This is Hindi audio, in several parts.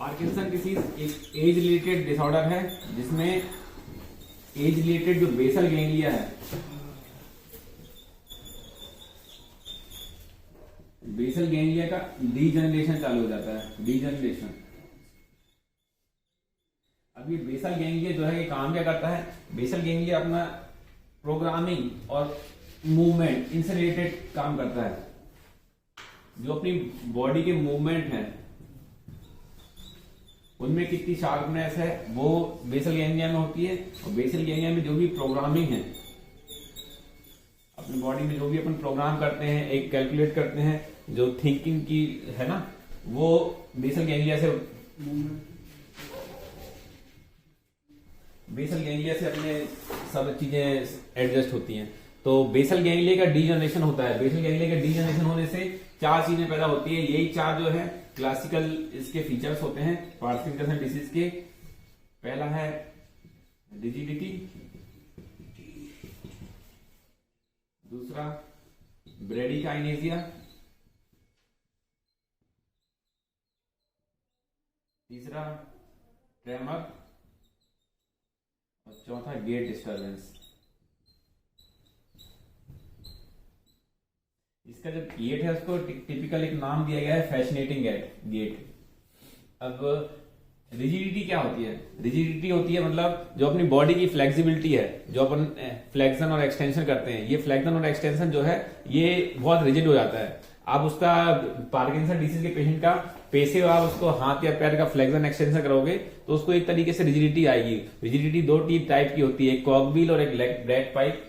पार्किंसन डिसीज एक एज रिलेटेड डिसऑर्डर है जिसमें एज रिलेटेड जो बेसल गैंग्लिया है, बेसल गैंग्लिया का डीजनरेशन चालू हो जाता है। डीजनरेशन। अब ये बेसल गैंग्लिया जो है ये काम क्या करता है? बेसल गैंग्लिया अपना प्रोग्रामिंग और मूवमेंट इनसे रिलेटेड काम करता है। जो अपनी बॉडी के मूवमेंट है उनमें कितनी शार्पनेस है वो बेसल गैंग्लिया में होती है, और बेसल गैंग्लिया में जो भी प्रोग्रामिंग है अपनी बॉडी में, जो भी अपन प्रोग्राम करते हैं, एक कैलकुलेट करते हैं, जो थिंकिंग की है ना, वो बेसल गैंग्लिया से अपने सब चीजें एडजस्ट होती हैं। तो बेसल गैंग्लिया का डीजनरेशन होता है। बेसल गैंग्लिया का डीजनरेशन होने से चार चीजें पैदा होती है। यही चार जो है क्लासिकल इसके फीचर्स होते हैं पार्किंसन डिसीज के। पहला है रिजिडिटी, दूसरा ब्रेडिकाइनेसिया, तीसरा ट्रेमर, और चौथा गेट डिस्टर्बेंस। इसका जो गेट है उसको टिपिकल एक नाम दिया गया है फैसिनेटिंग गेट। अब रिजिडिटी क्या होती है? रिजिडिटी होती है मतलब जो अपनी बॉडी की फ्लेक्सिबिलिटी है, जो अपन फ्लेक्शन और एक्सटेंशन करते हैं, ये फ्लेक्शन और एक्सटेंशन जो है ये बहुत रिजिड हो जाता है। आप उसका पार्किंसन डिसीज के पेशेंट का पैसे आप उसको हाथ या पैर का फ्लेक्शन एक्सटेंशन करोगे तो उसको एक तरीके से रिजिडिटी आएगी। रिजिडिटी दो टाइप की होती है, एक कॉकबील और एक ब्रैड पाइप।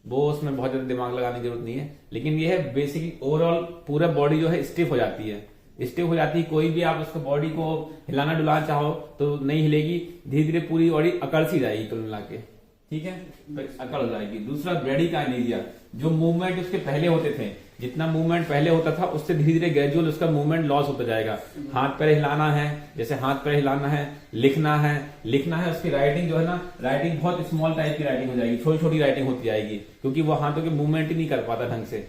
वो उसमें बहुत ज्यादा दिमाग लगाने की जरूरत नहीं है, लेकिन ये है बेसिकली ओवरऑल पूरा बॉडी जो है स्टिफ हो जाती है। स्टिफ हो जाती है, कोई भी आप उसको बॉडी को हिलाना डुलाना चाहो तो नहीं हिलेगी, धीरे धीरे पूरी बॉडी अकड़ सी जाएगी कुल मिला के, ठीक है, तो अकड़ हो जाएगी। दूसरा ब्रेडिकाइनेसिया, जो मूवमेंट उसके पहले होते थे, जितना मूवमेंट पहले होता था उससे धीरे धीरे ग्रेजुअल उसका मूवमेंट लॉस होता जाएगा। हाथ पैर हिलाना है, जैसे हाथ पैर हिलाना है, लिखना है, उसकी राइटिंग जो है ना, राइटिंग बहुत स्मॉल टाइप की राइटिंग हो जाएगी, छोटी छोटी राइटिंग होती जाएगी, क्योंकि वो हाथों के मूवमेंट ही नहीं कर पाता ढंग से।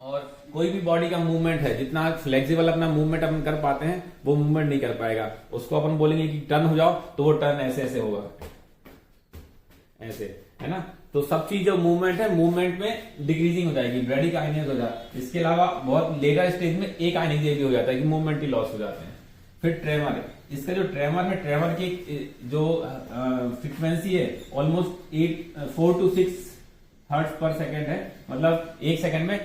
और कोई भी बॉडी का मूवमेंट है, जितना फ्लेक्सिबल अपना मूवमेंट अपन कर पाते हैं वो मूवमेंट नहीं कर पाएगा। उसको अपन बोलेंगे कि टर्न हो जाओ तो वो टर्न ऐसे ऐसे होगा, ऐसे, है ना। तो सब चीज जो मूवमेंट है, मूवमेंट में डिक्रीजिंग हो जाएगी, ब्रेडिकाइनेसिया हो जाता है। इसके अलावा बहुत लेटर स्टेज में एक आइनेसिया भी हो जाता है कि मूवमेंट ही लॉस हो जाते हैं। फिर ट्रेमर, इसका जो ट्रेमर है, ट्रेमर की जो फ्रीक्वेंसी है ऑलमोस्ट 4 to 6 हर्ट्ज पर सेकेंड है, मतलब एक सेकेंड में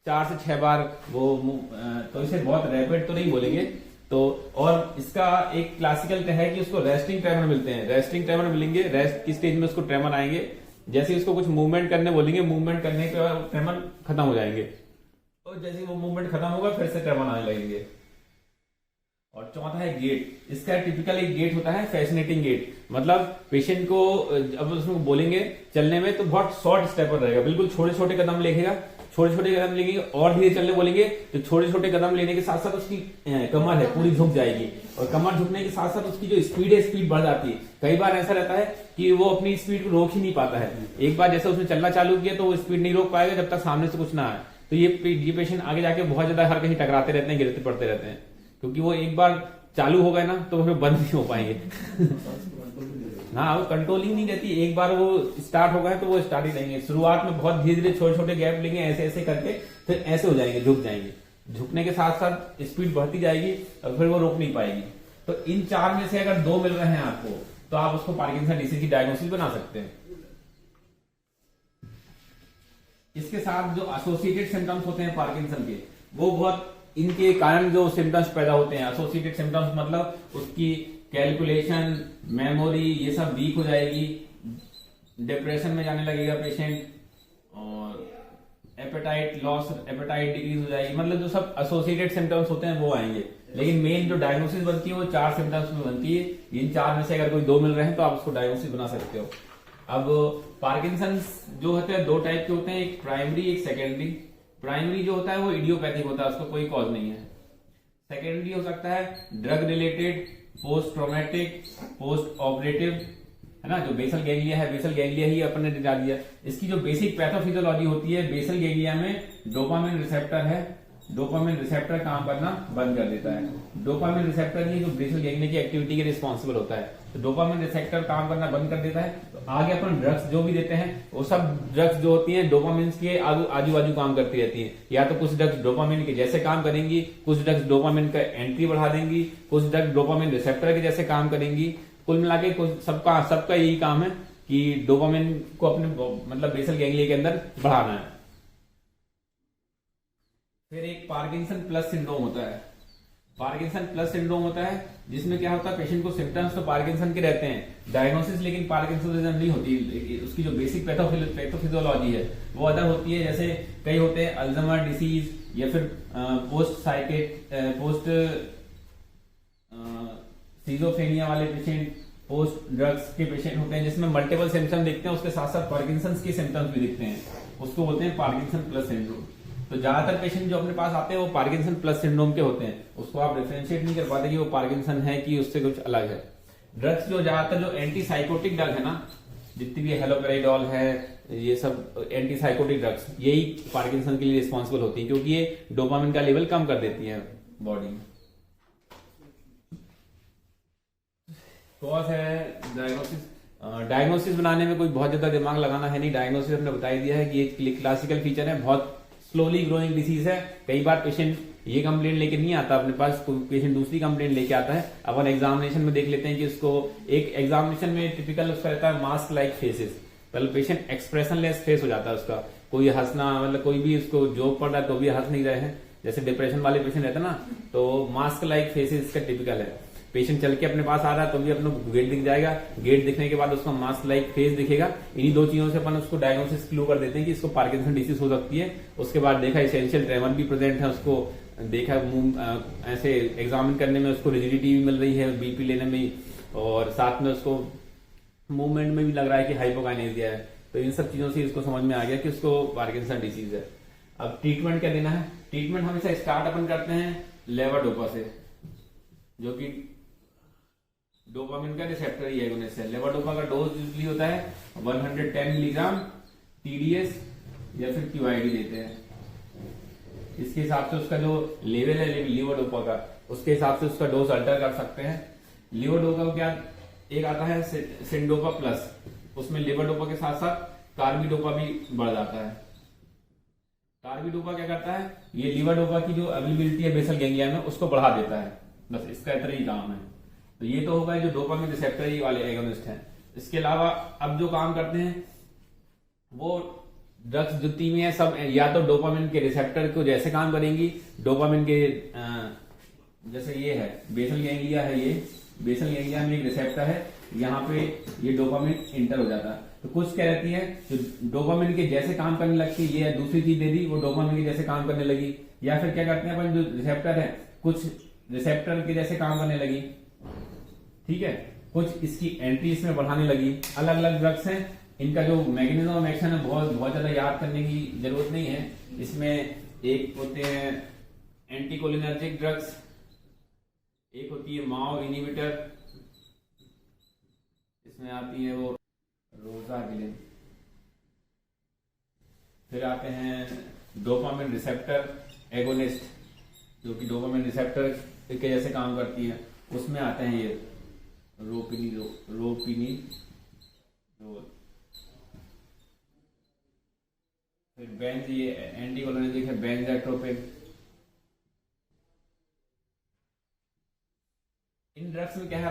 4 से 6 बार वो तो इसे बहुत रैपिड तो नहीं बोलेंगे। तो और इसका एक क्लासिकल है कि उसको रेस्टिंग ट्रेमर मिलते हैं, रेस्टिंग ट्रेमर मिलेंगे, रेस्ट की स्टेज में उसको ट्रेमर आएंगे। जैसे उसको कुछ मूवमेंट करने बोलेंगे, मूवमेंट करने के बाद ट्रेमर खत्म हो जाएंगे, और जैसे वो मूवमेंट खत्म होगा फिर से ट्रेमर आने लगेंगे। और चौथा है गेट। इसका टिपिकल एक गेट होता है फैसिनेटिंग गेट, मतलब पेशेंट को अब उसमें बोलेंगे चलने में तो बहुत शॉर्ट स्टेपर रहेगा, बिल्कुल छोटे छोटे कदम लेगा, छोटे छोटे कदम लेंगे, और धीरे चलने बोलेंगे तो छोटे छोटे कदम लेने के साथ साथ उसकी कमर है पूरी झुक जाएगी, और कमर झुकने के साथ साथ उसकी जो स्पीड है स्पीड बढ़ जाती है। कई बार ऐसा रहता है कि वो अपनी स्पीड को रोक ही नहीं पाता है। एक बार जैसे उसने चलना चालू किया तो वो स्पीड नहीं रोक पाएगा जब तक सामने से कुछ ना आए। तो ये पेशेंट आगे जाके बहुत ज्यादा हर कहीं टकराते रहते हैं, गिरते पड़ते रहते हैं, क्योंकि वो एक बार चालू हो गए ना तो फिर बंद नहीं हो पाएंगे। हाँ, वो कंट्रोल ही नहीं रहती, एक बार वो स्टार्ट हो गए तो वो स्टार्ट ही रहेंगे। शुरुआत में बहुत धीरे धीरे छोटे छोटे गैप लेंगे, ऐसे ऐसे करके फिर ऐसे हो जाएंगे, झुक जाएंगे, झुकने के साथ साथ स्पीड बढ़ती जाएगी और फिर वो रोक नहीं पाएगी। तो इन चार में से अगर 2 मिल रहे हैं आपको तो आप उसको पार्किंसन डिसीज की डायग्नोसिस बना सकते हैं। इसके साथ जो एसोसिएटेड सिम्टम्स होते हैं पार्किंसन के, वो बहुत इनके कारण जो सिम्टम्स पैदा होते हैं। एसोसिएटेड सिम्टम्स मतलब उसकी कैलकुलेशन, मेमोरी, ये सब वीक हो जाएगी, डिप्रेशन में जाने लगेगा पेशेंट, और एपेटाइट लॉस, एपेटाइट डिक्रीज हो जाएगी, मतलब जो सब एसोसिएटेड सिम्टम्स होते हैं वो आएंगे। लेकिन मेन जो डायग्नोसिस बनती है वो 4 सिम्टम्स में बनती है। इन 4 में से अगर कोई 2 मिल रहे हैं तो आप उसको डायग्नोसिस बना सकते हो। अब पार्किंसन जो होते हैं 2 टाइप के होते हैं, एक प्राइमरी एक सेकेंडरी। प्राइमरी जो होता है वो इडियोपैथिक होता है, उसको कोई कॉज नहीं है। सेकेंडरी हो सकता है drug related, post traumatic, post operative, है ना। जो बेसल गैंग्लिया है, बेसल गैंग्लिया ही अपन ने डाल दिया। इसकी जो बेसिक पैथोफिजियोलॉजी होती है, बेसल गैंग्लिया में डोपामिन रिसेप्टर है, डोपामिन रिसेप्टर काम करना बंद कर देता है। डोपामिन रिसेप्टर ये जो बेसल गैंग्लिया की एक्टिविटी के रिस्पॉन्सिबल होता है, तो डोपामिन रिसेप्टर काम करना बंद कर देता है। तो आगे अपन ड्रग्स जो भी देते हैं वो सब ड्रग्स जो होती हैं डोपामिन के आजू बाजू काम करती रहती हैं। या तो कुछ ड्रग्स डोपामिन के जैसे काम करेंगी, कुछ ड्रग्स डोपामिन का एंट्री बढ़ा देंगी, कुछ ड्रग्स डोपामिन रिसेप्टर के जैसे काम करेंगी। कुल मिला के सबका यही काम है कि डोपामिन को अपने मतलब बेसल गैंग्लिया के अंदर बढ़ाना है। फिर एक पार्किंसन प्लस सिंड्रोम होता है। पार्किंसन प्लस सिंड्रोम होता है जिसमें क्या होता है, पेशेंट को सिम्टम्स तो पार्किंसन के रहते हैं, डायग्नोसिस लेकिन पार्किंसनिज्म नहीं होती। उसकी जो बेसिक पैथोफिजियोलॉजी है वो अदर होती है। जैसे कई होते हैं अल्जाइमर डिसीज या फिर पोस्ट सिजोफ्रेनिया वाले पेशेंट, पोस्ट ड्रग्स के पेशेंट होते हैं जिसमें मल्टीपल सिम्टम दिखते हैं, उसके साथ साथ पार्किंसंस के सिम्टम्स भी दिखते हैं, उसको बोलते हैं पार्किंसन प्लस सिंड्रोम। तो ज्यादातर पेशेंट जो अपने पास आते हैं वो पार्किंसन प्लस सिंड्रोम के होते हैं, उसको आप डिफरेंशिएट नहीं कर पाते कि वो पार्किंसन है कि उससे कुछ अलग है। ड्रग्स जो ज्यादातर जो एंटी साइकोटिक ड्रग है ना, जितनी भी हेलोपेराइडोल है, ये सब एंटी साइकोटिक ड्रग्स यही पार्किंसन के लिए रिस्पॉन्सिबल होती है, क्योंकि ये डोपामिन का लेवल कम कर देती है बॉडी में। कॉज है डायग्नोसिस। डायग्नोसिस बनाने में कोई बहुत ज्यादा दिमाग लगाना है नहीं। डायग्नोसिस हमने बता ही दिया है कि एक क्लासिकल फीचर है, बहुत स्लोली ग्रोइंग डिसीज है। कई बार पेशेंट ये कंप्लेंट लेके नहीं आता अपने पास, कोई पेशेंट दूसरी कंप्लेंट लेके आता है। अपन एग्जामिनेशन में देख लेते हैं कि उसको एक एग्जामिनेशन में टिपिकल उसका रहता है मास्क लाइक फेसेस। पहले पेशेंट एक्सप्रेशन लेस फेस हो जाता है उसका, कोई हंसना मतलब कोई भी उसको जोक पड़ रहा है तो भी हंस नहीं रहे हैं, जैसे डिप्रेशन वाले पेशेंट रहते हैं ना, तो मास्क लाइक फेसेस इसका टिपिकल है। पेशेंट चल के अपने पास आ रहा है तो भी अपने गेट दिख जाएगा, गेट दिखने के बाद उसका मास्क लाइक फेस दिखेगा। इन्हीं दो चीजों से अपन उसको डायग्नोसिस क्लू कर देते हैं कि इसको पार्किंसन डिसीज हो सकती है। उसके बाद देखा एसेंशियल ट्रेमर भी प्रेजेंट है, उसको देखा ऐसे एग्जामिन करने में उसको रिजिडिटी भी मिल रही है बीपी लेने में, और साथ में उसको मूवमेंट में भी लग रहा है कि हाइपोकाइनेसिया है। तो इन सब चीजों से इसको समझ में आ गया कि उसको पार्किंसन डिसीज है। अब ट्रीटमेंट क्या देना है? ट्रीटमेंट हमेशा स्टार्ट अपन करते हैं लेवाडोपा से, जो कि डोपामिन का रिसेप्टर ही एगोनिस्ट है। लेवाडोपा का डोज यूजली होता है 110 मिलीग्राम टीडीएस या फिर क्यूआईडी देते हैं। इसके हिसाब से उसका जो लेवल है लीवोडोपा का, उसके हिसाब से उसका डोज अल्टर कर सकते हैं। लीवोडोपा क्या एक आता है सिंडोपा प्लस, उसमें लेवाडोपा के साथ साथ कार्बिडोपा भी बढ़ जाता है। कार्बिडोपा क्या करता है, ये लीवोडोपा की जो अवेलेबिलिटी है बेसल गैंग्लिया में उसको बढ़ा देता है, बस इसका इतना ही काम है। तो ये तो होगा जो डोपामिन रिसेप्टर वाले एगोनिस्ट हैं। इसके अलावा अब जो काम करते हैं वो ड्रग्स जितनी भी है सब या तो डोपामिन के रिसेप्टर को जैसे काम करेंगी, डोपामिन के जैसे ये है बेसल गैंग्लिया है, ये बेसल गैंग्लिया में एक रिसेप्टर है, यहाँ पे ये डोपामिन इंटर हो जाता है। तो कुछ क्या रहती है जो डोपामिन के जैसे काम करने लगती है, ये दूसरी चीज दे दी वो डोपामिन के जैसे काम करने लगी, या फिर क्या करते हैं अपन जो रिसेप्टर है कुछ रिसेप्टर के जैसे काम करने लगी, ठीक है, कुछ इसकी एंट्री इसमें बढ़ाने लगी। अलग अलग ड्रग्स हैं, इनका जो मैकेनिज्म ऑफ एक्शन है बहुत ज्यादा याद करने की जरूरत नहीं है। इसमें एक होते हैं एंटीकोलिनर्जिक ड्रग्स, एक होती है माओ इनिबिटर, इसमें आती है वो रोजागिलिन। फिर आते हैं डोपामिन रिसेप्टर एगोनिस्ट, जो कि डोपामिन रिसेप्टर के जैसे काम करती है। उसमें आते हैं ये रोपिनिरोल, फिर बेंज, ये एंटीकोलिनर्जिक है बेंजाट्रोपिन। इन ड्रग्स में क्या है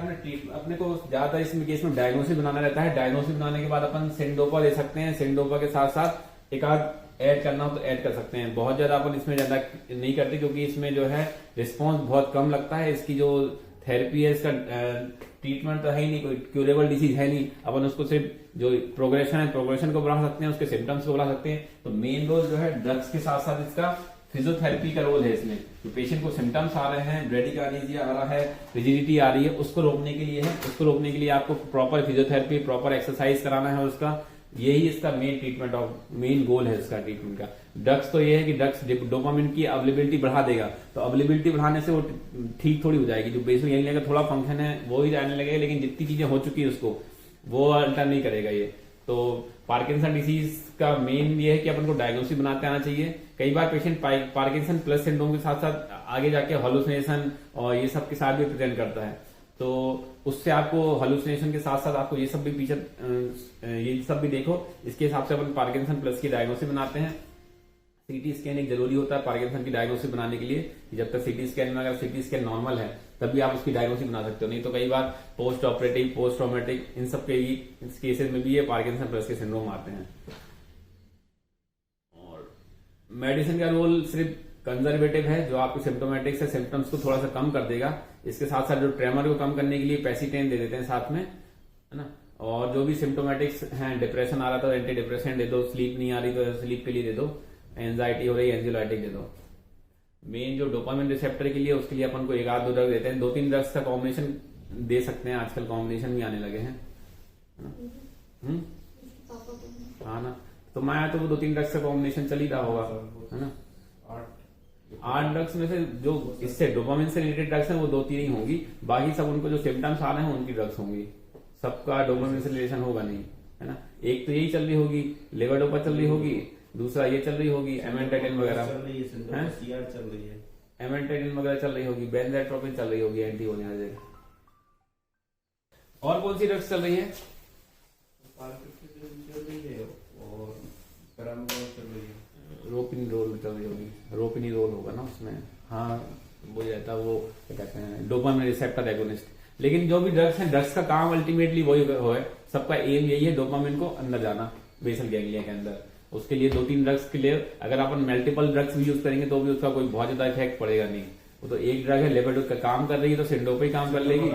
अपने को ज्यादा इसमें केस में डायग्नोसिस बनाना रहता है। डायग्नोसिस बनाने के बाद अपन सिंडोपा ले सकते हैं, सिंडोपा के साथ साथ एक आध ऐड करना हो तो ऐड कर सकते हैं। बहुत ज्यादा अपन इसमें ज्यादा नहीं करते क्योंकि इसमें जो है रिस्पॉन्स बहुत कम लगता है। इसकी जो थेरेपी है, इसका ट्रीटमेंट तो है ही नहीं, कोई क्यूरेबल डिसीज है नहीं। अपन उसको सिर्फ जो प्रोग्रेशन है प्रोग्रेशन को बढ़ा सकते हैं, उसके सिम्टम्स को बढ़ा सकते हैं। तो मेन रोल जो है ड्रग्स के साथ साथ इसका फिजियोथेरेपी का रोल है इसमें। तो पेशेंट को सिम्टम्स आ रहे हैं, ब्रेडिकार्डिया आ रहा है, रिजिडिटी आ रही है, उसको रोकने के लिए है। उसको रोकने के लिए आपको प्रॉपर फिजियोथेरेपी, प्रॉपर एक्सरसाइज कराना है उसका। यही इसका main treatment of main goal है इसका ट्रीटमेंट का। ड्रग्स तो ये है कि ड्रग्स डोपामिन की अवेलेबिलिटी बढ़ा देगा, तो अवेलेबिलिटी बढ़ाने से वो ठीक थोड़ी हो जाएगी। जो बेसिक गैंग्लिया का थोड़ा फंक्शन है वो ही रहने लगेगा, लेकिन जितनी चीजें हो चुकी है उसको वो अल्टर नहीं करेगा ये। तो पार्किंसन डिसीज का मेन ये है कि अपन को डायग्नोसिस बनाते आना चाहिए। कई बार पेशेंट पार्किंसन प्लस सिंड्रोम के साथ साथ आगे जाके हॉलुसिनेशन और ये सब के साथ भी प्रेजेंट करता है, तो उससे आपको हॉलुसिनेशन के साथ साथ आपको ये सब भी पीछे ये सब भी देखो, इसके हिसाब से अपन पार्किंसन प्लस की डायग्नोसिस बनाते हैं। सीटी स्कैन एक जरूरी होता है पार्किंसन की डायग्नोसिस बनाने के लिए, कि जब तक सीटी स्कैन में अगर सीटी स्कैन नॉर्मल है तभी आप उसकी डायग्नोसिस बना सकते हो, नहीं तो कई बार पोस्ट ऑपरेटिव पोस्ट ट्रॉमेटिक इन सब के केसेस में भी ये पार्किंसन प्लस के सिंड्रोम आते हैं। और मेडिसिन का रोल सिर्फ कंजर्वेटिव है, जो आपके सिम्टोमेटिक से सिम्टम्स को थोड़ा सा कम कर देगा। इसके साथ साथ जो ट्रेमर को कम करने के लिए पैसिटेन दे देते हैं साथ में, है ना। और जो भी सिम्टोमेटिक्स हैं, डिप्रेशन आ रहा था एंटी डिप्रेशन दे दो, स्लीप नहीं आ रही तो स्लीप के लिए दे दो, एंजाइटी हो रही है एंजियोलाइटिक दे दो। मेन जो डोपामिन रिसेप्टर के लिए, उसके लिए अपन को एक आध दो ड्रग देते हैं, 2-3 ड्रग्स का कॉम्बिनेशन दे सकते हैं, आजकल कॉम्बिनेशन भी आने लगे हैं। हाँ ना, तो मैं तो वो 2-3 ड्रग्स का कॉम्बिनेशन चल ही रहा होगा, है ना। 8 ड्रग्स में से जो इससे डोपामिन से रिलेटेड ड्रग्स हैं वो 2-3 ही होंगी, बाकी सब उनको जो सिम्टम्स आ रहे हैं उनकी ड्रग्स होंगी, सबका डोपामिन से रिलेशन होगा नहीं, है ना। एक तो यही चल रही होगी, लेवोडोपा चल रही होगी, दूसरा ये चल रही होगी एमेंटाइडिन वगैरह, एमेंटाइडिन वगैरह चल रही होगी, बेंजाट्रोपिन चल रही होगी एंटीकोलिनर्जिक। और कौन सी ड्रग्स चल रही है? रोपिनिरोल चल रही होगी, रोपिनिरोल होगा ना उसमें, हाँ वो रहता है, वो क्या कहते हैं डोपामिन रिसेप्टर एगोनिस्ट। लेकिन जो भी ड्रग्स हैं, ड्रग्स का काम अल्टीमेटली वही है, सबका एम यही है डोपामिन को अंदर जाना बेसल गैंग्लिया के अंदर। उसके लिए 2-3 ड्रग्स के लिए अगर अपन मल्टीपल ड्रग्स भी यूज करेंगे तो भी उसका कोई बहुत ज्यादा इफेक्ट पड़ेगा नहीं। वो तो एक ड्रग है लेवोडोपा का काम कर रही है तो सिंडोपा ही काम कर लेगी,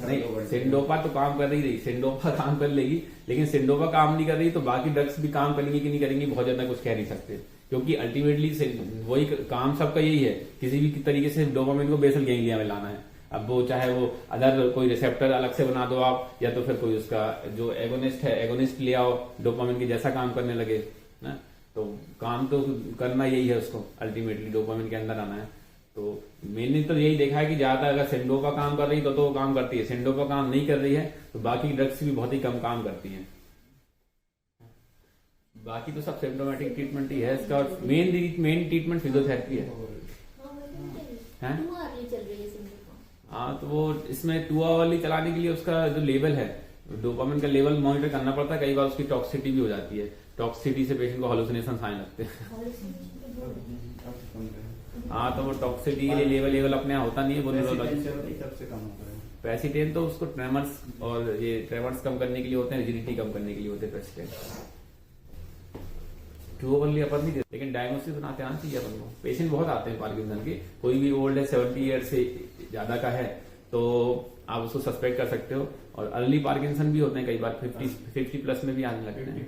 नहीं सिंडोपा तो काम कर रही, सिंडोपा काम कर लेगी, लेकिन सिंडोपा काम नहीं कर रही तो बाकी ड्रग्स भी काम करेंगी कि नहीं करेंगी बहुत ज्यादा कुछ कह नहीं सकते, क्योंकि अल्टीमेटली वही काम सबका यही है, किसी भी तरीके से डोपामिन को बेसल गैंग्लिया में लाना है। अब वो चाहे वो अदर कोई रिसेप्टर अलग से बना दो आप, या तो फिर कोई उसका जो एगोनिस्ट है एगोनिस्ट ले आओ, डोपामिन के जैसा काम करने लगे ना, तो काम तो करना यही है उसको, अल्टीमेटली डोपामिन के अंदर आना है। तो मैंने तो यही देखा है कि ज्यादा अगर सिंडोपा काम कर रही तो वो काम करती है, सिंडोपा काम नहीं कर रही है तो बाकी ड्रग्स भी बहुत ही कम काम करती हैं। बाकी तो सब सिम्टोमेटिक ट्रीटमेंट ही है इसका, और मेन ट्रीटमेंट फिजियोथेरेपी है। हाँ, तो वो इसमें 2 आवरली चलाने के लिए उसका जो लेवल है, डोपामिन का लेवल मॉनिटर करना पड़ता है, कई बार उसकी टॉक्सिसिटी भी हो जाती है, टॉक्सिसिटी से पेशेंट को हालुसिनेशन आने लगते हैं। हाँ, तो वो टॉक्सिसिटी के लिए लेवल अपने यहाँ होता नहीं है, वो सबसे कम होता है। पैसिटेन तो उसको ट्रेमर्स और ये ट्रेमर्स कम करने के लिए होते हैं, रिजिडिटी कम करने के लिए होते हैं पैसिटेन। 2 आवरली अपन नहीं देते, लेकिन डायग्नोसिस बनाते आना चाहिए अपन को। पेशेंट बहुत आते हैं पार्किंसन के, कोई भी ओल्ड है 70 ईयर से ज्यादा का है तो आप उसको सस्पेक्ट कर सकते हो, और अर्ली पार्किंसन भी होते हैं कई बार 50+ में भी आने लगते हैं।